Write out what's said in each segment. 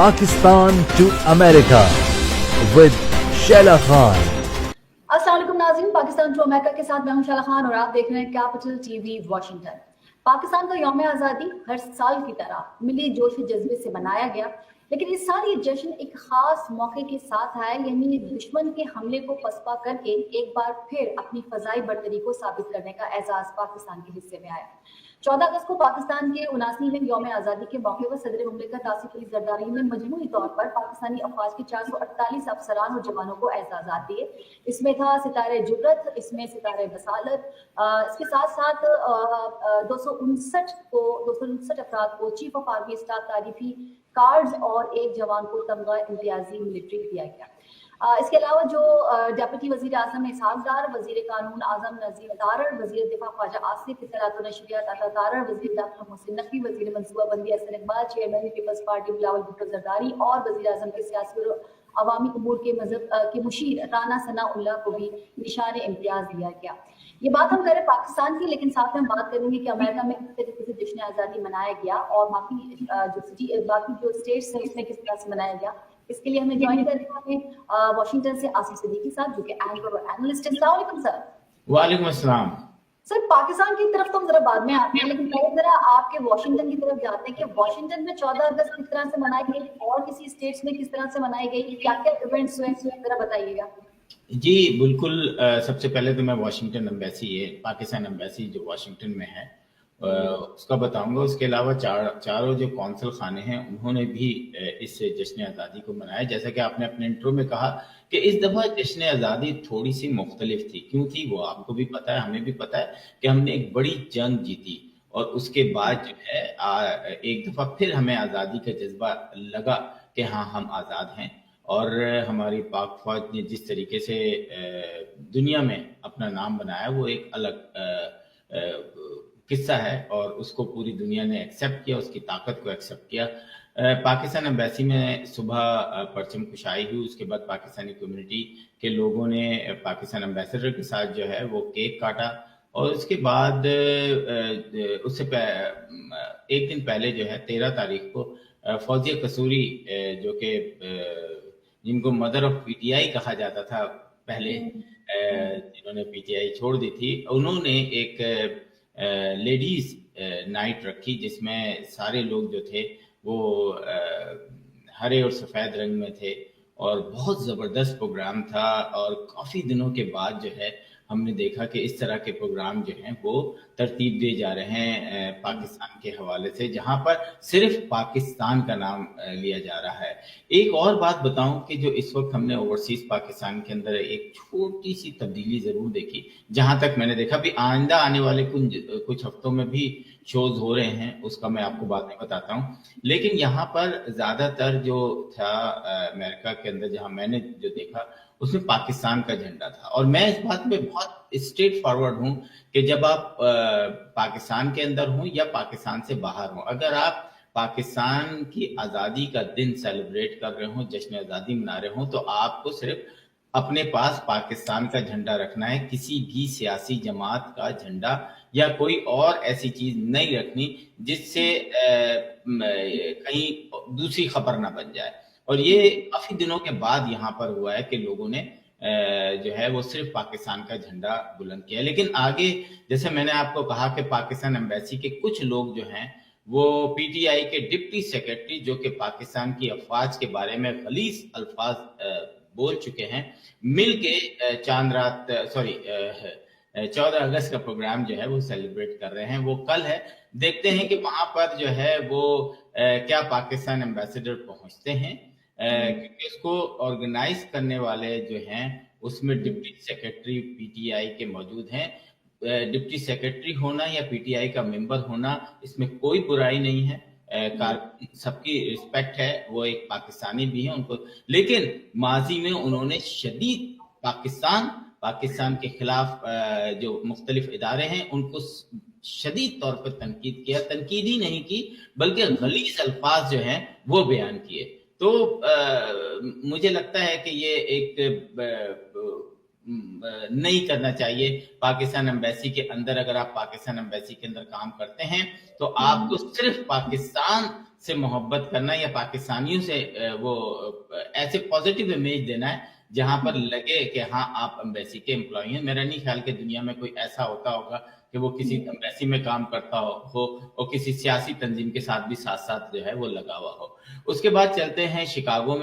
Pakistan to America with Sheila Khan. अस्सलाम वालेकुम नाज़रीन, पाकिस्तान टू अमेरिका के साथ मैं हूं शेला खान और आप देख रहे हैं कैपिटल टीवी वाशिंगटन। पाकिस्तान का यौम आज़ादी हर साल की तरह मिली जोश व जज्बे से मनाया गया, लेकिन इस साल ये जश्न एक खास मौके के साथ आया, यानी दुश्मन के हमले को पसपा करके एक बार फिर अपनी फजाई बर्तरी को साबित करने का एजाज पाकिस्तान के हिस्से में आया। 14 अगस्त को पाकिस्तान के 79वें यौम आज़ादी के मौके पर सदर मुमलिकत आसिफ अली जरदारी ने मजमूई तौर पर पाकिस्तानी अफवाज के 448 अफसरान और जवानों को एजाज़ात दिए। इसमें था सितारे जुर्रत, इसमें सितारे बसालत, इसके साथ साथ 259 अफराद को चीफ ऑफ आर्मी स्टाफ तारीफी कार्ड्स और एक जवान को तमगा इम्तियाजी मिलिट्री दिया गया। इसके अलावा जो डेप्यूटी वजीर आजम इसहाक डार, वजीर कानून आजम नजीर तारड़, वजीर दिफा ख्वाजा आसिफ इत्तलात व नशरियात अता तारड़, वजीर दाखिला मोहसिन नकवी, वजीर मनसूबा बंदी हसन इकबाल, चेयरमैन पीपल्स पार्टी बिलावल भुट्टो जरदारी और वजीर आजम के सियासी और अवामी उमूर के मजहब के मुशीर राना सनाउल्लाह को भी निशान इम्तियाज दिया गया। ये बात हम करें पाकिस्तान की, लेकिन साथ में हम बात करेंगे कि अमेरिका में किस तरीके से जश्न आज़ादी मनाया गया और बाकी जो स्टेट्स हैं इसमें किस तरह से मनाया गया। इसके लिए हमें ज्वाइन कर रहे हैं वॉशिंगटन से आसिफ सिद्दीकी साहब, जो कि एंकर और एनालिस्ट हैं। अस्सलाम वालेकुम सर। वालेकुम अस्सलाम। सर, पाकिस्तान की तरफ तो हम जरा बाद में आते हैं, लेकिन पहले जरा आपके वॉशिंगटन की तरफ जाते हैं कि वॉशिंगटन में 14 अगस्त किस तरह से मनाई गई और किसी स्टेट्स में किस तरह से मनाई गई, क्या क्या इवेंट्स हुए, जरा बताइएगा। जी बिल्कुल, सबसे पहले तो मैं वाशिंगटन एम्बेसी, ये पाकिस्तान एम्बेसी जो वाशिंगटन में है, उसका बताऊंगा। उसके अलावा चारों जो कौंसल खाने हैं उन्होंने भी इस जश्न आज़ादी को मनाया। जैसा कि आपने अपने इंट्रो में कहा कि इस दफ़ा जश्न आज़ादी थोड़ी सी मुख्तलिफ थी। क्यों थी वो आपको भी पता है, हमें भी पता है कि हमने एक बड़ी जंग जीती और उसके बाद जो है एक दफ़ा फिर हमें आज़ादी का जज्बा लगा कि हाँ हम आज़ाद हैं। और हमारी पाक फौज ने जिस तरीके से दुनिया में अपना नाम बनाया वो एक अलग किस्सा है और उसको पूरी दुनिया ने एक्सेप्ट किया, उसकी ताकत को एक्सेप्ट किया। पाकिस्तान एम्बेसी में सुबह परचम कुशाई हुई, उसके बाद पाकिस्तानी कम्युनिटी के लोगों ने पाकिस्तान एम्बेसडर के साथ जो है वो केक काटा और उसके बाद उससे एक दिन पहले जो है 13 तारीख को फौजिया कसूरी जो कि जिनको मदर ऑफ पीटीआई कहा जाता था पहले, जिन्होंने पीटीआई छोड़ दी थी, उन्होंने एक लेडीज नाइट रखी जिसमें सारे लोग जो थे वो हरे और सफ़ेद रंग में थे और बहुत ज़बरदस्त प्रोग्राम था। और काफ़ी दिनों के बाद जो है हमने देखा कि इस तरह के प्रोग्राम जो हैं वो तरतीब दिए जा रहे हैं पाकिस्तान के हवाले से, जहां पर सिर्फ पाकिस्तान का नाम लिया जा रहा है। एक और बात बताऊं कि जो इस वक्त हमने ओवरसीज पाकिस्तान के अंदर एक छोटी सी तब्दीली जरूर देखी, जहां तक मैंने देखा भी आइंदा आने वाले कुछ हफ्तों में भी शोज हो रहे हैं, उसका मैं आपको बाद में बताता हूं। लेकिन यहाँ पर ज्यादातर जो था अमेरिका के अंदर जहां मैंने जो देखा उसमें पाकिस्तान का झंडा था। और मैं इस बात में बहुत स्ट्रेट फॉरवर्ड हूं कि जब आप पाकिस्तान के अंदर हो या पाकिस्तान से बाहर हो, अगर आप पाकिस्तान की आज़ादी का दिन सेलिब्रेट कर रहे हो, जश्न आज़ादी मना रहे हो, तो आपको सिर्फ अपने पास पाकिस्तान का झंडा रखना है, किसी भी सियासी जमात का झंडा या कोई और ऐसी चीज नहीं रखनी जिससे कहीं दूसरी खबर ना बन जाए। और ये काफी दिनों के बाद यहाँ पर हुआ है कि लोगों ने जो है वो सिर्फ पाकिस्तान का झंडा बुलंद किया। लेकिन आगे जैसे मैंने आपको कहा कि पाकिस्तान एम्बेसी के कुछ लोग जो हैं वो पीटीआई के डिप्टी सेक्रेटरी, जो कि पाकिस्तान की अफवाज के बारे में गलीज अल्फाज बोल चुके हैं, मिल के 14 अगस्त का प्रोग्राम जो है वो सेलिब्रेट कर रहे हैं। वो कल है, देखते हैं कि वहां पर जो है वो क्या पाकिस्तान एम्बेसडर पहुंचते हैं, क्योंकि उसको ऑर्गेनाइज करने वाले जो हैं उसमें डिप्टी सेक्रेटरी पीटीआई के मौजूद हैं। डिप्टी सेक्रेटरी होना या पीटीआई का मेंबर होना इसमें कोई बुराई नहीं है, सबकी रिस्पेक्ट है, वो एक पाकिस्तानी भी है उनको। लेकिन माजी में उन्होंने शदीद पाकिस्तान के खिलाफ जो मुख्तलिफ इदारे हैं उनको शदीद तौर पर तनकीद किया, तनकीद ही नहीं की बल्कि गलीज अल्फाज जो हैं वो बयान किए। तो मुझे लगता है कि ये एक نہیں کرنا چاہیے. پاکستان ایمبیسی کے اندر اگر آپ پاکستان ایمبیسی کے اندر کام کرتے ہیں تو آپ کو صرف پاکستان سے محبت کرنا یا پاکستانیوں سے وہ ایسے پازیٹیو امیج دینا ہے جہاں پر لگے کہ ہاں آپ ایمبیسی کے امپلائی ہیں. میرا نہیں خیال کہ دنیا میں کوئی ایسا ہوتا ہوگا کہ وہ کسی ایمبیسی میں کام کرتا ہو اور کسی سیاسی تنظیم کے ساتھ بھی ساتھ ساتھ جو ہے وہ لگا ہوا ہو. اس کے بعد چلتے ہیں شکاگو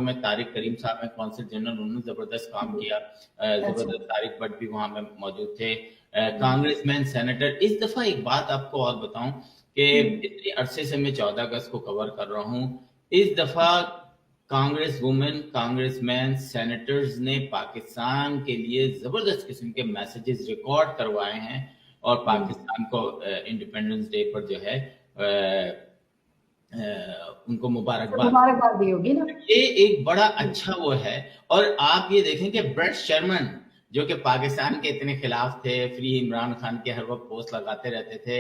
میں طارق کریم صاحب ہیں کونسل جنرل, انہوں نے زبردست کام کیا, زبردست. طارق بٹ بھی وہاں میں موجود تھے, کانگریس مین, سینیٹر. اس دفعہ ایک بات آپ کو اور بتاؤں کہ اتنے عرصے سے میں 14 اگست کو کور کر رہا ہوں, اس دفعہ کانگریس وومن, کانگریس مین, سینیٹرز نے پاکستان کے لیے زبردست قسم کے میسیجز ریکارڈ کروائے ہیں اور پاکستان کو انڈیپینڈنس ڈے پر جو ہے ان کو مبارکباد دی ہوگی نا. یہ ایک بڑا اچھا وہ ہے. اور آپ یہ دیکھیں کہ بریٹ شرمن جو کہ پاکستان کے اتنے خلاف تھے, فری عمران خان کے ہر وقت پوسٹ لگاتے رہتے تھے,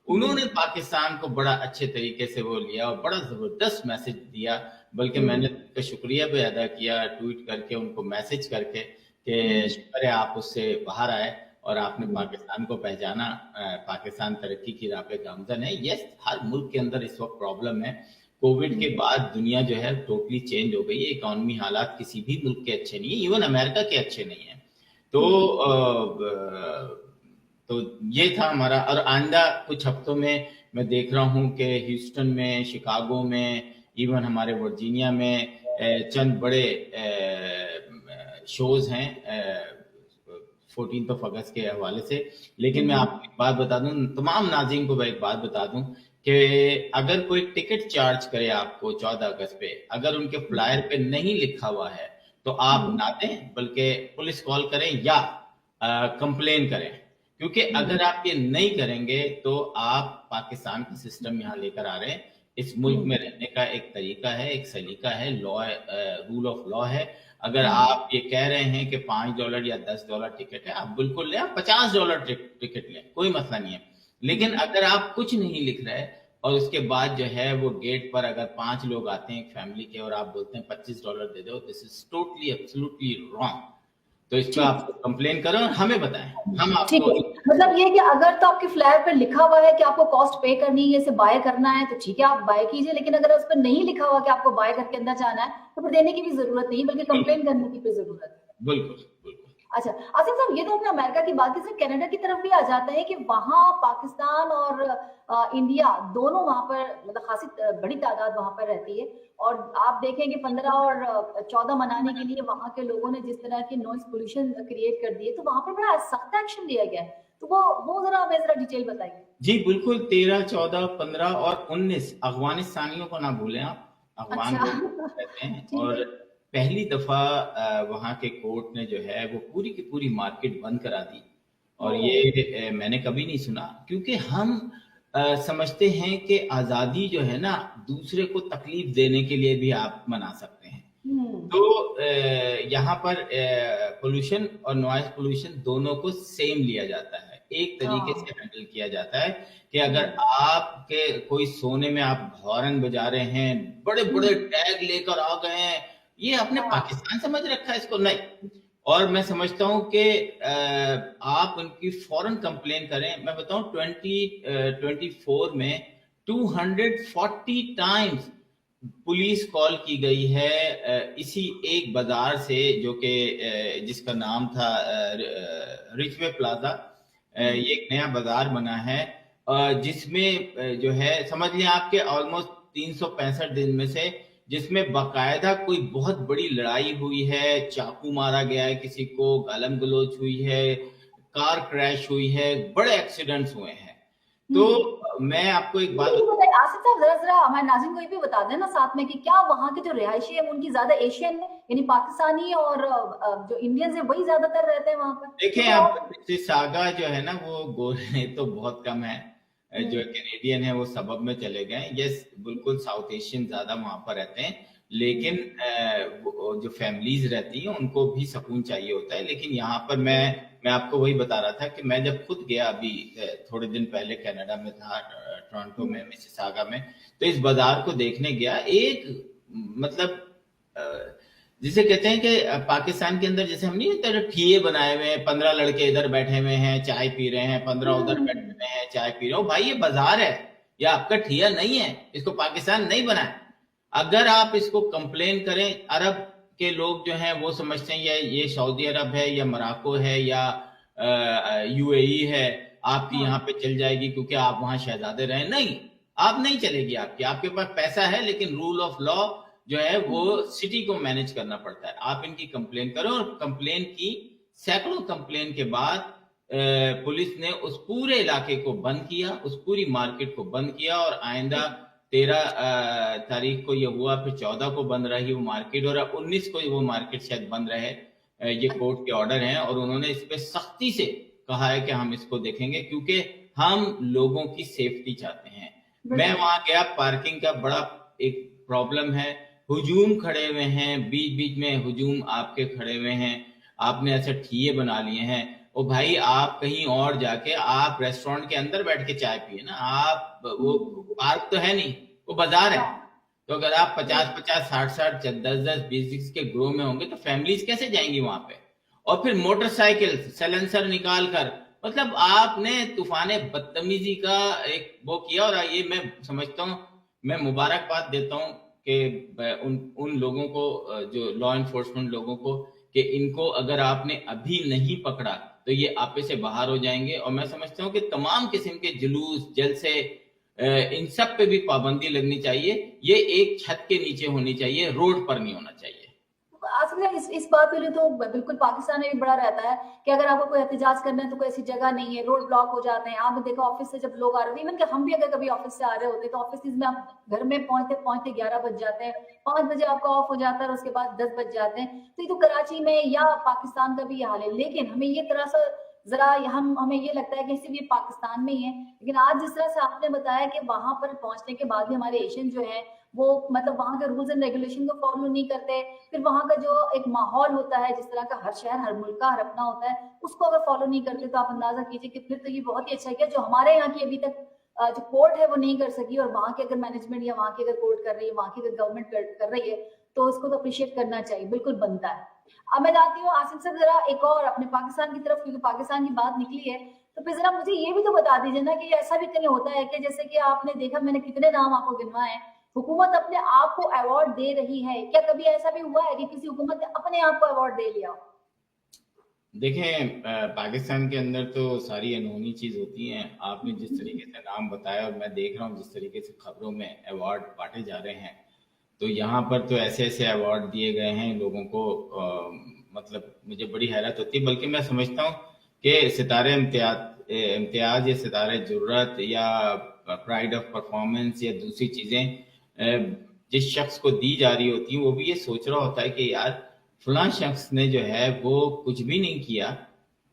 انہوں نے پاکستان کو بڑا اچھے طریقے سے وہ لیا اور بڑا زبردست میسج دیا. بلکہ میں نے ان کا شکریہ بھی ادا کیا ٹویٹ کر کے, ان کو میسج کر کے کہ شکر ہے آپ اس سے باہر آئے اور آپ نے پاکستان کو پہچانا, پاکستان ترقی کی راہ پہ گامزن ہے. یس, ہر ملک کے اندر اس وقت پرابلم ہے. کووڈ کے بعد دنیا جو ہے ٹوٹلی چینج ہو گئی ہے, اکانومی حالات کسی بھی ملک کے اچھے نہیں ہیں, ایون امریکہ کے اچھے نہیں ہیں. تو یہ تھا ہمارا. اور آئندہ کچھ ہفتوں میں دیکھ رہا ہوں کہ ہیوسٹن میں, شکاگو میں, ایون ہمارے ورجینیا میں چند بڑے شوز ہیں 14 اگست کے حوالے سے. لیکن میں آپ کو ایک بات بتا دوں, تمام ناظرین کو میں ایک بات بتا دوں کہ اگر کوئی ٹکٹ چارج کرے آپ کو 14 اگست پہ, اگر ان کے فلائر پہ نہیں لکھا ہوا ہے تو آپ نہ دیں, بلکہ پولیس کال کریں یا کمپلین کریں. کیونکہ اگر آپ یہ نہیں کریں گے تو آپ پاکستان کا سسٹم یہاں لے کر آ رہے ہیں. اس ملک میں رہنے کا ایک طریقہ ہے, ایک سلیقہ ہے, لا, رول آف لا ہے. اگر آپ یہ کہہ رہے ہیں کہ $5 یا $10 ٹکٹ ہے, آپ بالکل لیں, آپ $50 ٹکٹ لیں, کوئی مسئلہ نہیں ہے. لیکن اگر آپ کچھ نہیں لکھ رہے اور اس کے بعد جو ہے وہ گیٹ پر اگر 5 لوگ آتے ہیں ایک فیملی کے اور آپ بولتے ہیں $25 دے دو, دس از ٹوٹلی ایبسولوٹلی رانگ. تو اس پہ آپ کمپلین کرو اور ہمیں بتائیں, ہم آپ کو. مطلب یہ کہ اگر تو آپ کے فلائر پر لکھا ہوا ہے کہ آپ کو کاسٹ پے کرنی ہے, اسے بائی کرنا ہے, تو ٹھیک ہے آپ بائی کیجئے. لیکن اگر اس پر نہیں لکھا ہوا کہ آپ کو بائی کر کے اندر جانا ہے تو پھر دینے کی بھی ضرورت نہیں, بلکہ کمپلین کرنے کی بھی ضرورت ہے. بالکل بالکل. اچھا آصف صاحب, یہ تو اپنے امریکہ کی بات ہے, کینیڈا کی طرف بھی آ جاتا ہے کہ وہاں پاکستان اور انڈیا دونوں وہاں پر مطلب خاصی بڑی تعداد وہاں پر رہتی ہے. اور آپ دیکھیں کہ 15 اور 14 منانے کے لیے وہاں کے لوگوں نے جس طرح کی نوائز پولوشن کریٹ کر دی ہے, تو وہاں پر بڑا سخت ایکشن لیا گیا ہے. تو وہ ذرا ہمیں ذرا ڈیٹیل بتائیے. جی بالکل, 13, 14, 15 اور 19 افغانستانیوں کو نہ بھولیں آپ, افغان کہتے ہیں. اور پہلی دفعہ وہاں کے کورٹ نے جو ہے وہ پوری کی پوری مارکیٹ بند کرا دی. اور یہ میں نے کبھی نہیں سنا, کیونکہ ہم سمجھتے ہیں کہ آزادی جو ہے نا دوسرے کو تکلیف دینے کے لیے بھی آپ منا سکتے ہیں. تو یہاں پر پولوشن اور نوائز پولوشن دونوں کو سیم لیا جاتا ہے, ایک طریقے سے ہینڈل کیا جاتا ہے. کہ اگر آپ کے کوئی سونے میں آپ ہارن بجا رہے ہیں, بڑے بڑے ٹیگ لے کر آ گئے ہیں, یہ آپ نے پاکستان سمجھ رکھا ہے اس کو, نہیں. اور میں سمجھتا ہوں کہ آپ ان کی فوراً کمپلین کریں. میں بتاؤں 2024 میں 240 ٹائمز پولیس کال کی گئی ہے اسی ایک بازار سے جو کہ جس کا نام تھا رچ وے پلازا. یہ ایک نیا بازار بنا ہے جس میں جو ہے سمجھ لیں آپ کے آلموسٹ 365 دن میں سے جس میں باقاعدہ کوئی بہت بڑی لڑائی ہوئی ہے, چاقو مارا گیا ہے کسی کو, گالم گلوچ ہوئی ہے, کار کریش ہوئی ہے, بڑے ایکسیڈنٹس ہوئے ہیں. تو میں آپ کو ایک بات آصف صاحب ذرا ہمارے ناظرین کو یہ بھی بتا دیں نا ساتھ میں کہ کیا وہاں کے جو رہائشی ہیں ان کی زیادہ ایشین ہے, یعنی پاکستانی اور جو انڈینز ہیں وہی زیادہ تر رہتے ہیں وہاں پر؟ دیکھیں آپ ساگا جو ہے نا وہ گورے تو بہت کم ہے, جو کینیڈین ہیں وہ سبب میں چلے گئے. یس بالکل ساؤتھ ایشین زیادہ وہاں پر رہتے ہیں, لیکن جو فیملیز رہتی ہیں ان کو بھی سکون چاہیے ہوتا ہے. لیکن یہاں پر میں آپ کو وہی بتا رہا تھا کہ میں جب خود گیا ابھی تھوڑے دن پہلے کینیڈا میں تھا, ٹورانٹو میں, مسیساگا میں, تو اس بازار کو دیکھنے گیا. ایک مطلب जिसे कहते हैं कि पाकिस्तान के अंदर जैसे हम नहीं कहते ठिये बनाए हुए हैं, 15 लड़के इधर बैठे हुए हैं चाय पी रहे हैं, 15 उधर बैठे हुए हैं चाय पी रहे हो। भाई ये बाजार है, ये आपका ठिया नहीं है, इसको पाकिस्तान नहीं बनाए। अगर आप इसको कंप्लेन करें, अरब के लोग जो हैं वो समझते हैं ये सऊदी अरब है या मोरक्को है या यूएई है, आपकी यहाँ पे चल जाएगी क्योंकि आप वहां शहजादे रहे। नहीं, आप नहीं चलेगी आपके पास पैसा है लेकिन रूल ऑफ लॉ जो है वो सिटी को मैनेज करना पड़ता है। आप इनकी कंप्लेन करो, और कंप्लेन की सैकड़ों कंप्लेन के बाद पुलिस ने उस पूरे इलाके को बंद किया, उस पूरी मार्केट को बंद किया, और आइंदा 13 तारीख को ये हुआ, फिर 14 को बंद रही वो मार्केट, और अब 19 को वो मार्केट शायद बंद रहे। ये कोर्ट के ऑर्डर हैं और उन्होंने इस पे सख्ती से कहा है कि हम इसको देखेंगे क्योंकि हम लोगों की सेफ्टी चाहते हैं। मैं वहां गया, पार्किंग का बड़ा एक प्रॉब्लम है, हुजूम खड़े हुए हैं, बीच बीच में हुजूम आपके खड़े हुए हैं, आपने ऐसे ठिये बना लिए हैं। ओ भाई, आप कहीं और जाके आप रेस्टोरेंट के अंदर बैठ के चाय पिए ना, आप वो पार्क तो है नहीं, वो बाजार है। तो अगर आप 50-50, 60-60, 10-10, 20-20 के ग्रोह में होंगे तो फैमिलीज कैसे जाएंगी वहां पे? और फिर मोटरसाइकिल सैलेंसर निकाल कर, मतलब आपने तूफाने बदतमीजी का एक वो किया। और ये मैं समझता हूँ, मैं मुबारकबाद देता हूँ कि उन लोगों को, जो लॉ एनफोर्समेंट लोगों को, कि इनको अगर आपने अभी नहीं पकड़ा तो ये आपे से बाहर हो जाएंगे। और मैं समझता हूँ कि तमाम किस्म के जुलूस, जलसे, इन सब पे भी पाबंदी लगनी चाहिए। ये एक छत के नीचे होनी चाहिए, रोड पर नहीं होना चाहिए। असल में इस बात के लिए तो बिल्कुल पाकिस्तान में भी बड़ा रहता है कि अगर आपको कोई एहतजाज करना है तो कोई ऐसी जगह नहीं है, रोड ब्लॉक हो जाते हैं। आपने देखा ऑफिस से जब लोग आ रहे थे, इवन कि हम भी अगर कभी ऑफिस से आ रहे होते तो ऑफिस में आप घर में पहुंचते पहुंचते 11 बज जाते हैं, 5 बजे आपका ऑफ हो जाता है और उसके बाद 10 बज जाते हैं। तो ये तो कराची में या पाकिस्तान का भी ये हाल है। लेकिन हमें ये तरह से जरा हमें ये लगता है कि सिर्फ ये पाकिस्तान में ही है, लेकिन आज जिस तरह से आपने बताया कि वहां पर पहुंचने के बाद भी हमारे एशियन जो है वो मतलब वहां के रूल्स एंड रेगुलेशन को फॉलो नहीं करते, फिर वहां का जो एक माहौल होता है, जिस तरह का हर शहर हर मुल्क का हर अपना होता है, उसको अगर फॉलो नहीं करते तो आप अंदाजा कीजिए कि फिर तो ये बहुत ही अच्छा किया जो हमारे यहाँ की अभी तक जो कोर्ट है वो नहीं कर सकी, और वहां की अगर मैनेजमेंट या वहां की अगर कोर्ट कर रही है, वहां की अगर गवर्नमेंट कर रही है तो इसको तो अप्रिशिएट करना चाहिए, बिल्कुल बनता है। अब मैं जाती हूँ आसिफ साहब जरा एक और अपने पाकिस्तान की तरफ, क्योंकि पाकिस्तान की बात निकली है तो फिर जरा मुझे ये भी तो बता दीजिए ना कि ऐसा भी कहीं होता है कि जैसे कि आपने देखा, मैंने कितने नाम आपको गिनवाए हैं, हुकूमत अपने आप को अवार्ड दे रही है, क्या कभी ऐसा भी हुआ है कि किसी हुकूमत ने अपने आप को अवार्ड दे लिया? देखें, पाकिस्तान के अंदर तो सारी अनहोनी चीज होती हैं। आपने जिस तरीके से नाम बताया और मैं देख रहा हूँ जिस तरीके से खबरों में अवार्ड बांटे जा रहे हैं, तो यहाँ पर तो ऐसे ऐसे अवार्ड दिए गए हैं लोगों को, मतलब मुझे बड़ी हैरत होती है। बल्कि मैं समझता हूँ कि सितारे इम्तियाज या सितारे जुर्रत या प्राइड ऑफ परफॉर्मेंस या दूसरी चीजें जिस शख्स को दी जा रही होती हैं, वो भी ये सोच रहा होता है कि यार फलां शख्स ने जो है वो कुछ भी नहीं किया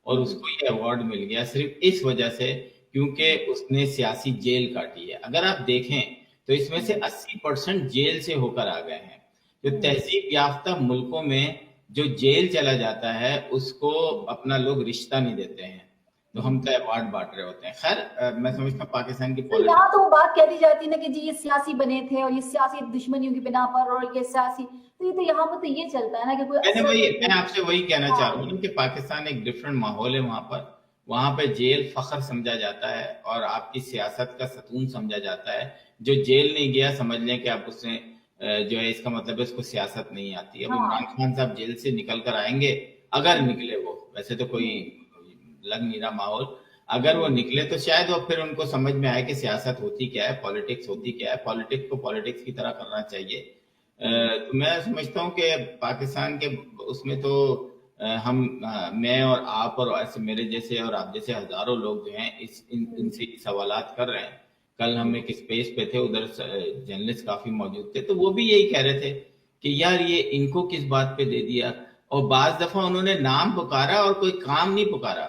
और उसको ये अवार्ड मिल गया सिर्फ इस वजह से क्योंकि उसने सियासी जेल काटी है। अगर आप देखें तो इसमें से 80% जेल से होकर आ गए हैं। जो तहजीब याफ्ता मुल्कों में जो जेल चला जाता है उसको अपना लोग रिश्ता नहीं देते हैं, तो हम तो अवार्ड बांट रहे होते हैं। खैर, मैं समझता हूँ पाकिस्तान की तो यहाँ तो बात कह दी जाती है ना कि जी ये सियासी बने थे और ये सियासी दुश्मनियों की बिना पर, और ये सियासी, तो ये तो यहाँ पर तो ये चलता है ना कि कोई मैं आपसे वही कहना चाह रहा हूँ कि पाकिस्तान एक डिफरेंट माहौल है। वहां पे जेल फख्र समझा जाता है और आपकी सियासत का सतून समझा जाता है। जो जेल नहीं गया समझ लें कि आप उससे जो है, इसका मतलब है उसको सियासत नहीं आती। अब इमरान खान साहब जेल से निकल कर आएंगे, अगर निकले, वो वैसे तो कोई लग नहीं रहा माहौल, अगर वो निकले तो शायद वो फिर उनको समझ में आए कि सियासत होती क्या है, पॉलिटिक्स होती क्या है, पॉलिटिक्स को पॉलिटिक्स की तरह करना चाहिए। तो मैं समझता हूँ कि पाकिस्तान के उसमें तो मैं और आप और ऐसे मेरे जैसे और आप जैसे हजारों लोग जो हैं इनसे सवालात कर रहे हैं। कल हम एक स्पेस पे थे, उधर जर्नलिस्ट काफी मौजूद थे, तो वो भी यही कह रहे थे कि यार ये इनको किस बात पे दे दिया, और बाज दफा उन्होंने नाम पुकारा और कोई काम नहीं पुकारा।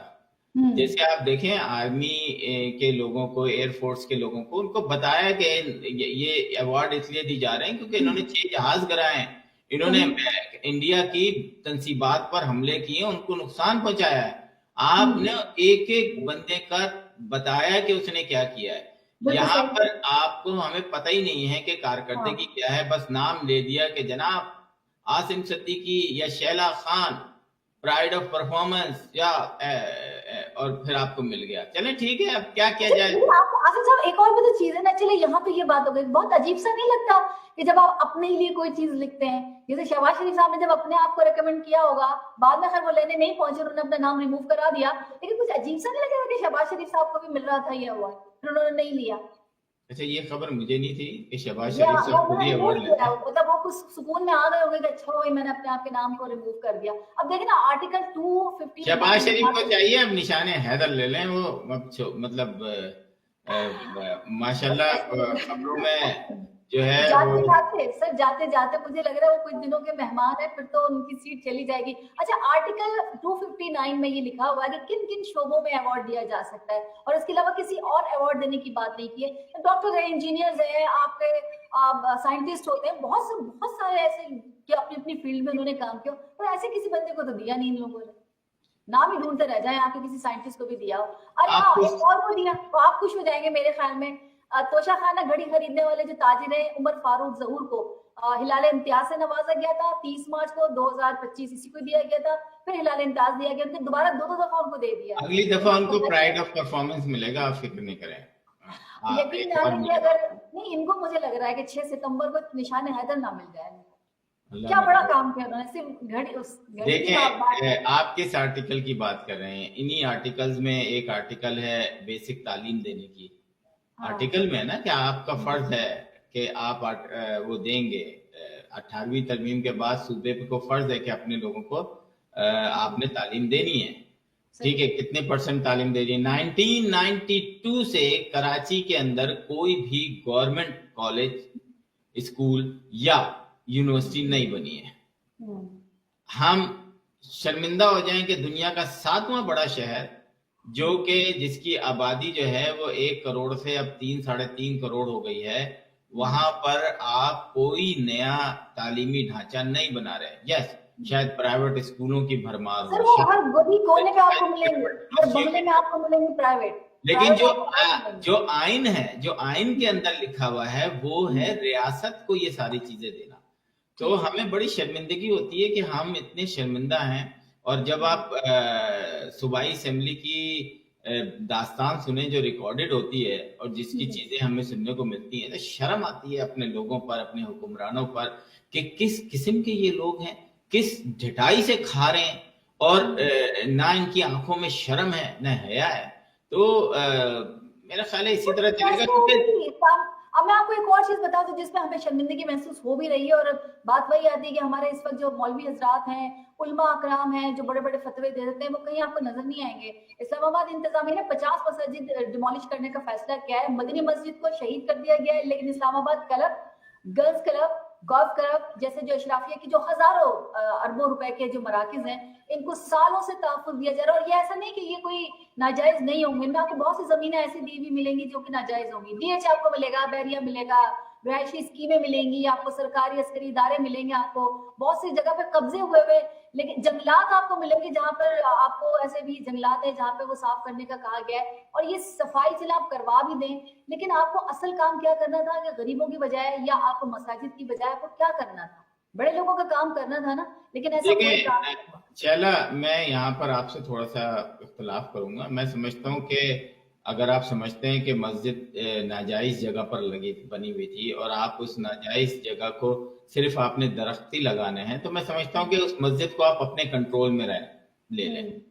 जैसे आप देखें आर्मी के लोगों को, एयरफोर्स के लोगों को, उनको बताया कि ये अवार्ड इसलिए दी जा रहे हैं क्योंकि इन्होंने 6 जहाज गिराए हैं, इन्होंने इंडिया की तंसीबात पर हमले किए, उनको नुकसान पहुंचाया है। आपने एक एक बंदे का बताया कि उसने क्या किया है। यहाँ पर आपको हमें पता ही नहीं है कि कारकर्दगी क्या है, बस नाम ले दिया कि जनाब आसिम सिद्दीकी या Shaila Khan pride of performance या और फिर आपको मिल गया, चलें ठीक है, अब क्या किया जाए। आसिफ साहब एक और भी तो चीज है ना, चले यहाँ पे ये बात हो गई, बहुत अजीब सा नहीं लगता कि जब आप अपने लिए कोई चीज लिखते हैं, जैसे शहबाज शरीफ साहब ने जब अपने आप को रेकमेंड किया होगा, बाद में खैर वो लेने नहीं पहुंचे, उन्होंने अपना नाम रिमूव करा दिया, लेकिन कुछ अजीब सा नहीं लगेगा कि शहबाज शरीफ साहब को भी मिल रहा था ये अवार्ड, फिर उन्होंने नहीं लिया। अच्छा, ये खबर मुझे नहीं थी कि शहबाज शरीफ साहब खुद ही अवार्ड लेते हैं। मतलब वो कुछ सुकून में आ गए होंगे कि अच्छा भाई मैंने अपने आप के नाम को रिमूव कर दिया। अब देखिए ना आर्टिकल 250 शहबाज शरीफ को चाहिए अब निशाने हैदर ले लें, वो मतलब माशाल्लाह खबरों में जो है जाते जाते सर जाते जाते मुझे लग रहा है वो कुछ दिनों के मेहमान है, फिर तो उनकी सीट चली जाएगी। अच्छा, आर्टिकल 259 में ये लिखा हुआ है कि किन किन शोबों में अवार्ड दिया जा सकता है, और इसके अलावा किसी और अवार्ड देने की बात नहीं की है। डॉक्टर है, इंजीनियर्स हैं, आपके साइंटिस्ट होते हैं, बहुत सारे ऐसे कि अपनी अपनी फील्ड में उन्होंने काम किया, पर ऐसे किसी बंदे को तो दिया नहीं इन लोगों ने। नाम ही ढूंढते रह जाए आपके किसी साइंटिस्ट को भी दिया हो। अरे हाँ, एक और को दिया तो आप खुश हो जाएंगे मेरे ख्याल में। तोशाखाना घड़ी खरीदने वाले जो ताजिर हैं उमर फारूक जहूर को हिलाल इम्तियाज से नवाजा गया था 30 मार्च को 2025, इसी को दिया गया था, फिर हिलाल इम्तियाज दिया गया, फिर दोबारा दो दफा उनको दे दिया। अगली दफा उनको प्राइड ऑफ परफॉर्मेंस मिलेगा, आप फिक्र नहीं करें। यकीन जाने कि अगर नहीं, इनको मुझे लग रहा है कि 6 सितंबर को निशान हैदर ना मिल जाए। क्या बड़ा काम किया उन्होंने, सिर्फ घड़ी देखिए, आप किस आर्टिकल की बात कर रहे हैं? इन्हीं आर्टिकल्स में एक आर्टिकल है बेसिक तालीम देने की। आर्टिकल में है ना कि आपका फर्ज है कि आप वो देंगे 18वीं तरमीम के बाद सूबे को फर्ज है कि अपने लोगों को आपने तालीम देनी है। ठीक है, कितने % तालीम दे रही है? 1992 से कराची के अंदर कोई भी गवर्नमेंट कॉलेज, स्कूल या यूनिवर्सिटी नहीं बनी है। हम शर्मिंदा हो जाएं कि दुनिया का 7वां बड़ा शहर जो कि जिसकी आबादी जो है वो 1 करोड़ से अब 3-3.5 करोड़ हो गई है, वहां पर आप कोई नया तालीमी ढांचा नहीं बना रहे। यस, शायद प्राइवेट स्कूलों की भरमार हो, हर गली कोने में आपको मिलेंगे, हर बंगले में आपको मिलेंगे प्राइवेट, लेकिन जो आइन है, जो आइन के अंदर लिखा हुआ है वो है रियासत को ये सारी चीजें देना। तो हमें बड़ी शर्मिंदगी होती है कि हम इतने शर्मिंदा हैं। और जब आप सूबाई असेंबली की दास्तान सुने जो रिकॉर्डेड होती है और जिसकी चीजें हमें सुनने को मिलती हैं, तो शर्म आती है अपने लोगों पर, अपने हुक्मरानों पर कि किस किस्म के ये लोग हैं, किस ढिठाई से खा रहे हैं, और ना इनकी आंखों में शर्म है ना हया है। तो मेरा ख्याल है इसी तरह चलेगा। अब मैं आपको एक और चीज बता दूं जिसमें हमें शर्मिंदगी महसूस हो भी रही है, और बात वही आती है कि हमारे इस वक्त जो मौलवी हजरात हैं, उलमा अकराम हैं, जो बड़े बड़े फतवे दे देते हैं, वो कहीं आपको नजर नहीं आएंगे। इस्लामाबाद इंतजामिया ने 50 मस्जिद डिमोलिश करने का फैसला किया है। मदनी मस्जिद को शहीद कर दिया गया है, लेकिन Islamabad club, girls club, golf club जैसे जो अशराफिया की जो हजारों अरबों रुपए के जो मराकिज हैं, इनको सालों से तहफ़्फ़ुज़ दिया जा रहा है। और ये ऐसा नहीं कि ये कोई नाजायज नहीं होंगे, इनमें आपको बहुत सी जमीनें ऐसी दी हुई मिलेंगी जो कि नाजायज होंगी। डीएच आपको मिलेगा, बैरिया मिलेगा, रिहायशी स्कीमें मिलेंगी आपको, सरकारी अस्करी इदारे मिलेंगे आपको, बहुत सी जगह पे कब्जे हुए हुए, लेकिन जंगलात आपको मिलेंगे जहां पर आपको ऐसे भी जंगलात है जहां पे वो साफ करने का कहा गया है। और ये सफाई चला आप करवा भी दें, लेकिन आपको असल काम क्या करना था कि गरीबों की बजाय या आपको मसाजिद की बजाय आपको क्या करना था? बड़े लोगों का काम करना था ना, लेकिन ऐसा कोई काम नहीं हुआ। चला, मैं यहाँ पर आपसे थोड़ा सा इख्तिलाफ करूंगा। मैं समझता हूँ कि अगर आप समझते हैं कि मस्जिद नाजायज जगह पर बनी हुई थी और आप उस नाजायज जगह को सिर्फ आपने दरख्ती लगाने हैं, तो मैं समझता हूँ कि उस मस्जिद को आप अपने कंट्रोल में ले लें।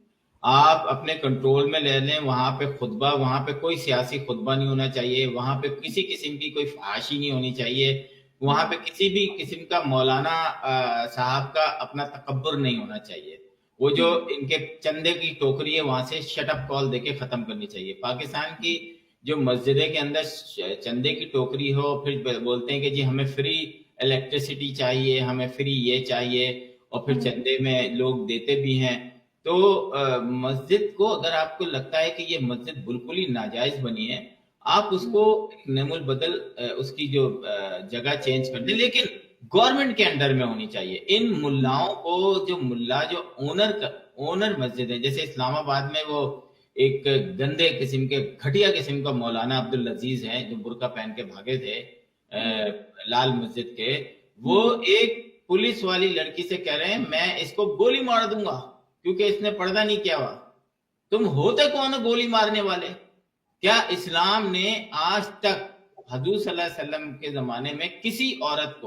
आप अपने कंट्रोल में ले लें। वहां पे खुतबा, वहां पे कोई सियासी खुतबा नहीं होना चाहिए, वहां पे किसी किस्म की कोई फहाशी नहीं होनी चाहिए, वहां पे किसी भी किस्म का मौलाना साहब का अपना तकब्बुर नहीं होना चाहिए। वो जो इनके चंदे की टोकरी है वहां से शट अप कॉल देके खत्म करनी चाहिए। पाकिस्तान की जो मस्जिदें के अंदर चंदे की टोकरी हो, फिर बोलते हैं कि जी हमें फ्री इलेक्ट्रिसिटी चाहिए, हमें फ्री ये चाहिए, और फिर चंदे में लोग देते भी हैं। तो मस्जिद को अगर आपको लगता है कि ये मस्जिद बिल्कुल ही नाजायज बनी है, आप उसको नेमुल बदल उसकी जो जगह चेंज कर दें, लेकिन गवर्नमेंट के अंडर में होनी चाहिए। इन मुल्लाओं को, जो मुल्ला जो ओनर मस्जिद है, जैसे इस्लामाबाद में वो एक गंदे किस्म के, घटिया किस्म का मौलाना अब्दुल अजीज है जो बुर्का पहन के भागे थे लाल मस्जिद के, वो एक पुलिस वाली लड़की से कह रहे हैं मैं इसको गोली मार दूंगा क्योंकि इसने पर्दा नहीं किया हुआ। तुम होते कौन हो गोली मारने वाले? क्या इस्लाम ने आज तक हजूर सल्लल्लाहु अलैहि वसल्लम के जमाने में किसी औरत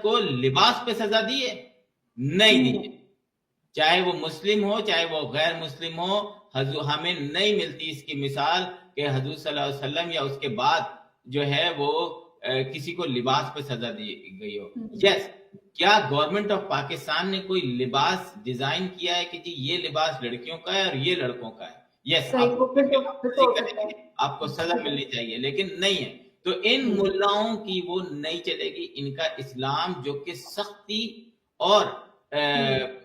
को लिबास पे सजा दी है? नहीं दी है। चाहे वो मुस्लिम हो चाहे वो गैर मुस्लिम हो, हमें नहीं मिलती इसकी मिसाल कि हजूर सल्लल्लाहु अलैहि वसल्लम या उसके बाद जो है वो किसी को लिबास पे सजा दी गई हो। यस, क्या गवर्नमेंट ऑफ पाकिस्तान ने कोई लिबास डिजाइन किया है कि जी ये लिबास लड़कियों का है और ये लड़कों का है? यस, आपको सजा मिलनी चाहिए, लेकिन नहीं है। तो इन मुल्लाओं की वो नहीं चलेगी। इनका इस्लाम जो कि सख्ती और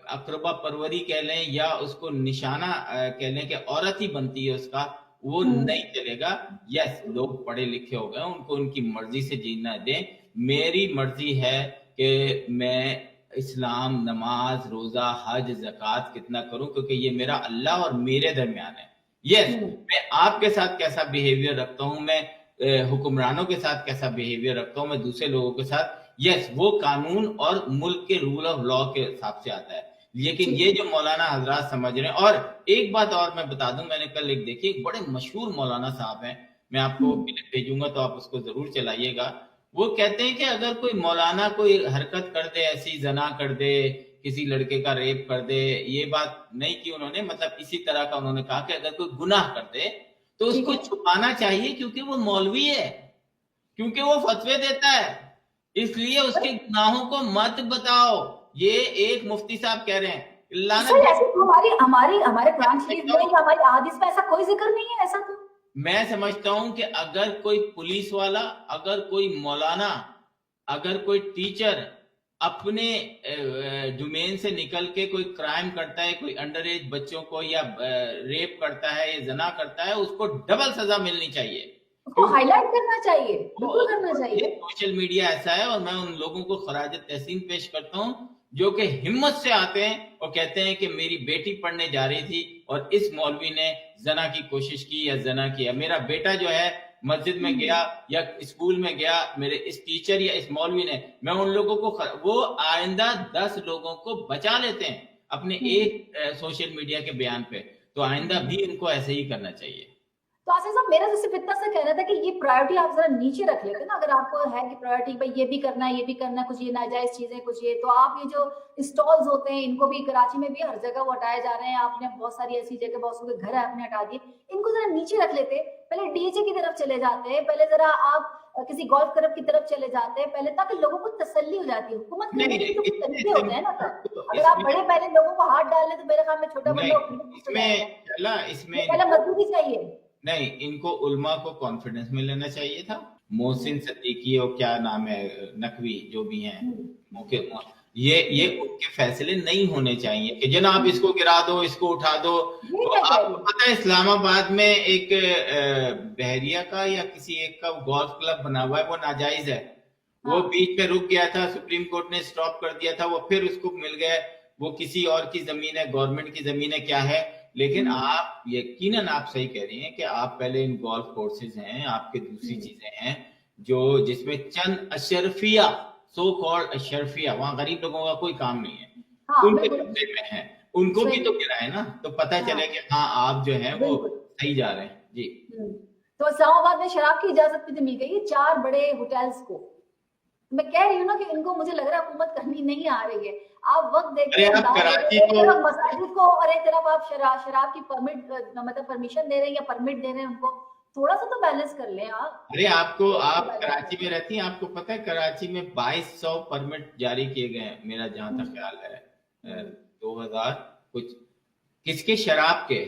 अकरबा परवरी कह लें या उसको निशाना कह लें कि औरत ही बनती है उसका, वो नहीं चलेगा। यस, लोग पढ़े लिखे हो गए, उनको उनकी मर्जी से जीना दें। मेरी मर्जी है कि मैं इस्लाम, नमाज, रोजा, हज, ज़कात कितना करूं, क्योंकि ये मेरा अल्लाह और मेरे दरमियान है। यस, मैं आपके साथ कैसा बिहेवियर रखता हूं, मैं हुक्मरानों के साथ कैसा बिहेवियर रखता हूं, मैं दूसरे लोगों के साथ, यस, वो कानून और मुल्क के रूल ऑफ लॉ के हिसाब से आता है। लेकिन ये जो मौलाना हजरात समझ रहे हैं, और एक बात और मैं बता दूं, मैंने कल एक देखी, एक बड़े मशहूर मौलाना साहब हैं, मैं आपको क्लिप भेजूंगा तो आप उसको जरूर चलाइएगा। वो कहते हैं कि अगर कोई मौलाना कोई हरकत कर दे, ऐसी जना कर दे, किसी लड़के का रेप कर दे, ये बात नहीं की उन्होंने, मतलब इसी तरह का उन्होंने कहा कि अगर कोई गुनाह कर दे तो उसको छुपाना चाहिए, क्योंकि वो मौलवी है, क्योंकि वो फतवे देता है, इसलिए उसके गुनाहों को मत बताओ। ये एक मुफ्ती साहब कह रहे हैं। हमारे कुरान शरीफ में या हमारी अहादीस में ऐसा कोई जिक्र नहीं है। ऐसा तो मैं समझता हूं कि अगर कोई पुलिस वाला, अगर कोई मौलाना, अगर कोई टीचर अपने डोमेन से निकल के कोई क्राइम करता है, कोई अंडर एज बच्चों को या रेप करता है या जना करता है, उसको डबल सजा मिलनी चाहिए, उसको हाईलाइट करना चाहिए, बिल्कुल करना चाहिए। सोशल मीडिया ऐसा है, और मैं उन लोगों को खराज तहसीन पेश करता हूं जो कि हिम्मत से आते हैं और कहते हैं कि मेरी बेटी पढ़ने जा रही थी और इस मौलवी ने जना की कोशिश की या जना किया। मेरा बेटा जो है मस्जिद में गया या स्कूल में गया, मेरे इस टीचर या इस मौलवी ने, मैं उन लोगों को वो आइंदा 10 लोगों को बचा लेते हैं अपने एक सोशल मीडिया के बयान पे, तो आइंदा भी इनको ऐसे ही करना चाहिए। तो आसिफ साहब, मेरा जैसे इतना सा कहना था कि ये प्रायोरिटी आप जरा नीचे रख लेते ना, अगर आपको है कि प्रायोरिटी भाई ये भी करना है, ये भी करना है, कुछ ये नाजायज चीजें, कुछ ये, तो आप ये जो स्टॉल्स होते हैं इनको भी, कराची में भी हर जगह वो हटाए जा रहे हैं, आपने बहुत सारी ऐसी जगह, बहुत से घर है आपने हटा दिए, इनको जरा नीचे रख लेते, पहले डीजे की तरफ चले जाते हैं, पहले जरा आप किसी गोल्फ क्लब की तरफ चले जाते हैं पहले, ताकि लोगों को तसल्ली हो जाती है। हुकूमत करने के तो तरीके होते हैं ना, अगर आप बड़े पहले लोगों को हाथ डाल ले तो मेरे ख्याल में छोटा बंदा इसमें पहले मजबूती चाहिए। नहीं, इनको उल्मा को कॉन्फिडेंस में लेना चाहिए था। मोहसिन सदीकी और क्या नाम है, नकवी, जो भी हैं, ये उनके फैसले नहीं होने चाहिए कि जनाब इसको गिरा दो, इसको उठा दो। तो आपको पता है इस्लामाबाद में एक बहरिया का या किसी एक का गोल्फ क्लब बना हुआ है, वो नाजायज है। वो बीच पे रुक गया था, सुप्रीम कोर्ट ने स्टॉप कर दिया था, वो फिर उसको मिल गया, वो किसी और की जमीन है, गवर्नमेंट की जमीन है, क्या है। लेकिन आप यकीनन आप सही कह रही हैं कि आप पहले इन गोल्फ कोर्सेज हैं, आपके दूसरी चीजें हैं जो जिसमें चंद अशरफिया, सो कॉल्ड अशरफिया, वहां गरीब लोगों का कोई काम नहीं है, उनके कब्जे में है, उनको भी तो गिराए ना, तो पता चले कि हाँ आप जो है वो सही जा रहे हैं। जी, तो इस्लामाबाद में शराब की इजाजत भी तो मिल गई है 4 बड़े होटल्स को। मैं कह रही हूँ ना कि इनको मुझे लग रहा है हुकूमत करनी नहीं आ रही है। आप वक्त देखते हैं मसाजिद को और एक तरफ आप शराब की परमिट, मतलब परमिशन दे रहे हैं या परमिट दे रहे हैं उनको, थोड़ा सा तो बैलेंस कर लें आप। अरे आप कराची में रहती हैं, आपको पता है कराची में 2200 परमिट जारी किए गए हैं, मेरा जहां तक ख्याल है 2000 कुछ, किसके, शराब के।